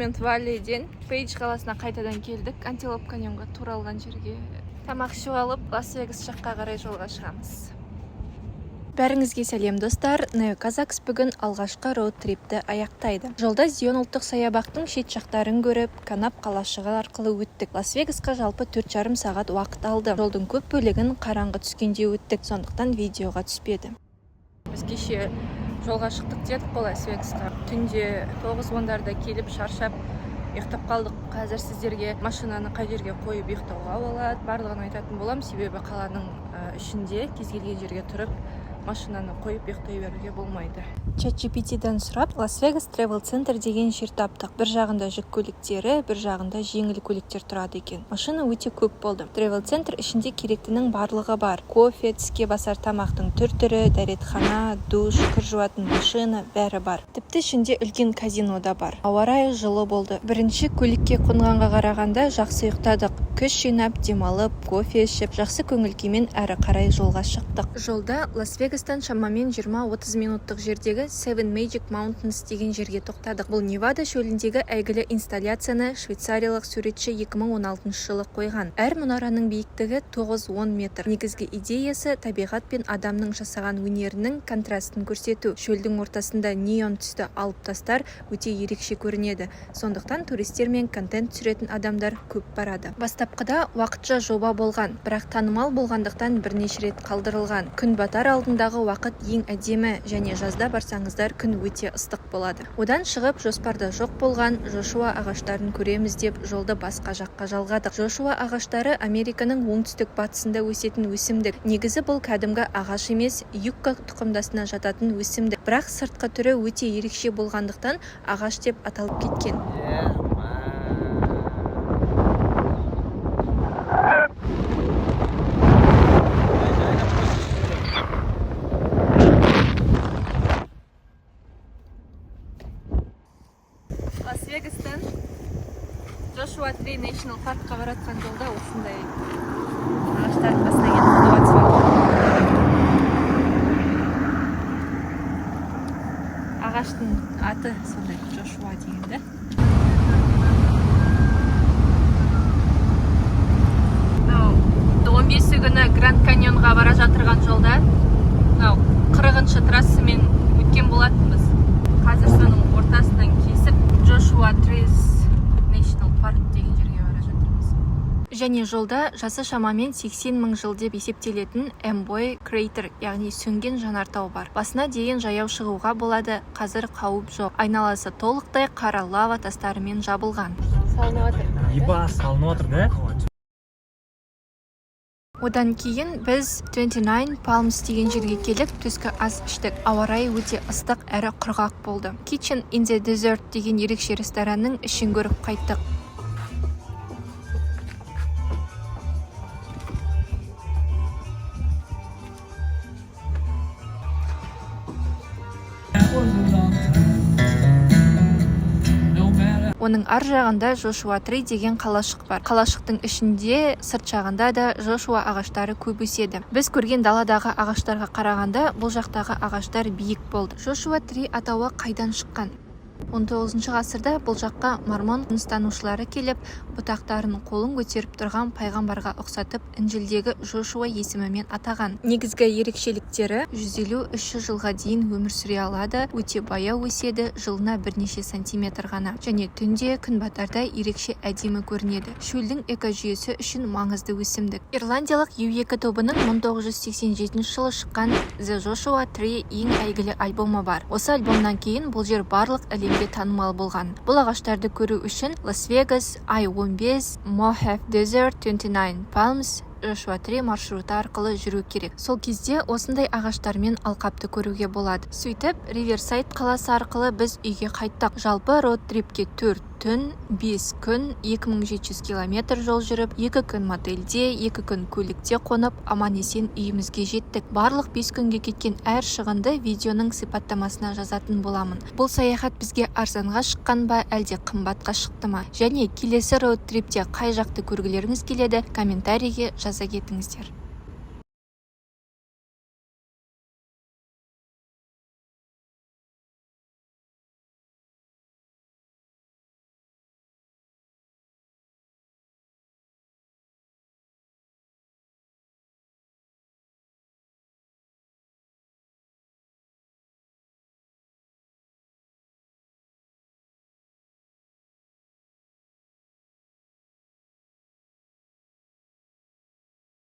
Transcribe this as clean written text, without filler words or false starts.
Монумент Валлиден Пейдж қаласына қайтадан келдік. Антилоп каньонға тура алған жерге тамақ ішіп алып, Лас-Вегас жаққа қарай жолға шығамыз. Бәріңізге сәлем достар. Нео Казакс бүгін алғашқы роуд-трипті аяқтайды. Жолда Зион ұлттық саябақтың шет жақтарын көріп, Канап қалашығы арқылы өттік. Лас-Вегасқа жалпы 4,5 сағат уақыт алды. Жолдың көп бөлігін қараңғы түскенде өттік, сондықтан видеоға түспеді. Біз кеше жолға шықтық дедік қой Лас-Вегасқа. Түнде 9-10-дарда келіп шаршап ұйықтап қалдық. Қазір сіздерге машинаны қай жерге қойып ұйықтауға болады. Барлығын айтатын болам, себебі қаланың ішінде кез келген жерге тұрып машинаны қойып ұйықтай беруге болмайды. ChatGPT-ден сұрап, Лас-Вегас Travel Center деген жер таптық. Бір жағында жүк көліктері, бір жағында жеңіл көліктер тұрады екен. Машина өте көп болды. Travel Center ішінде керектінің барлығы бар. Кофе, тіске басар тамақтың түр-түрі, дәретхана, душ, кір жуатын машина, бәрі бар. Тіпті ішінде үлкен казино да бар. Ауа райы жылы болды. Бірінші көлікке қонғанға қарағанда жақсы ұйықтадық. Күш жинап, демалып, кофе ішіп, жақсы көңіл-күймен әрі қарай жолға шықтық. Жолда Лас-Вегастан шамамен 20-30 минуттық жердегі Seven Magic Mountains деген жерге тоқтадық. Бұл Невада шөліндегі әйгілі инсталляцияны швейцариялық суретші 2016 жылы қойған. Әр мұнараның биіктігі 9-10 метр. Негізгі идеясы табиғат пен адамның жасаған өнерінің контрастын көрсету. Шөлдің ортасында неон түсті алып тастар өте ерекше көрінеді. Сондықтан туристер мен контент түсіретін адамдар көп барады. Бастапқыда уақытша жоба болған, бірақ танымал болғандықтан бірнеше рет қалдырылған. Күн батар алдындағы уақыт ең әдемі, және жазда барсаңыздар күн өте ыстық болады. Одан шығып жоспарда жоқ болған Жошуа ағаштарын көреміз деп жолды басқа жаққа жалғадық. Жошуа ағаштары Американың оңтүстік батысында өсетін өсімдік. Негізі бұл кәдімгі ағаш емес, юкка тұқымдасына жататын өсімдік. Бірақ сыртқы түрі өте ерекше болғандықтан ағаш деп аталып кеткен. Лас-Вегастан Joshua Tree National Parkқа баратқан жолда осындай ағаштардың басына келіп фотоға түсіп. Ағаштың аты сондай Joshua дегенді. Мынау 15 күні Гранд Каньонға бара жатырған жолда мынау 40-шы трассамен өткен болатынбыз. Қазір соның ортасынан кесіп Joshua Tree National Park деген жерге бара жатырмыз. Және жолда жасы шамамен 80 мың жыл деп есептелетін Amboy Crater, яғни сөнген жанартау бар. Басына дейін жаяу шығуға болады, қазір қауіп жоқ. Айналасы толықтай қара лава тастарымен жабылған. Салынып отыр, да? Одан кейін біз 29 Palms деген жерге келіп, түскі ас іштік. Ауа райы өте ыстық әрі құрғақ болды. Kitchen in the Desert деген ерекше ресторанның ішін көріп қайттық. Оның ар жағында Joshua Tree деген қалашық бар. Қалашықтың ішінде сырт жағында да Joshua ағаштары көп өседі. Біз көрген даладағы ағаштарға қарағанда бұл жақтағы ағаштар биік болды. Joshua Tree атауы қайдан шыққан? 19 ғасырда бұл жаққа мормон ұстанушылары келіп, бұтақтарын қолын көтеріп тұрған пайғамбарға ұқсатып, Інжілдегі Жошуа есімімен атаған. Негізгі ерекшеліктері 150-300 жылға дейін өмір сүре алады, өте баяу өседі, жылына бірнеше сантиметр ғана, және түнде күн батарда ерекше әдемі көрінеді. Шөлдің экожүйесі үшін маңызды өсімдік. Ирландиялық U2 тобының 1987 жылы шыққан The Joshua Tree ең әйгілі альбомы бар. Осы альбомнан кейін бұл жер барлық әлемге танымал болған. Бұл ағаштарды көру үшін Лас-Вегас, I-15, Mohave Desert, 29 Palms, Joshua Tree маршруты арқылы жүру керек. Сол кезде осындай ағаштармен алқапты көруге болады. Сөйтіп, Riverside қаласы арқылы біз үйге қайттық. Жалпы роуд-трипке 4 түн, 5 күн, 2700 километр жол жүріп, 2 күн мотельде, 2 күн көлікте қонып, аман-есен үйімізге жеттік. Барлық 5 күнге кеткен әр шығынды видеоның сипаттамасына жазатын боламын. Бұл саяхат бізге арзанға шыққан ба, әлде қымбатқа шықты ма? Және келесі роуд-трипте қай жақты көргілеріңіз келеді, комментарийге жаза кетіңіздер.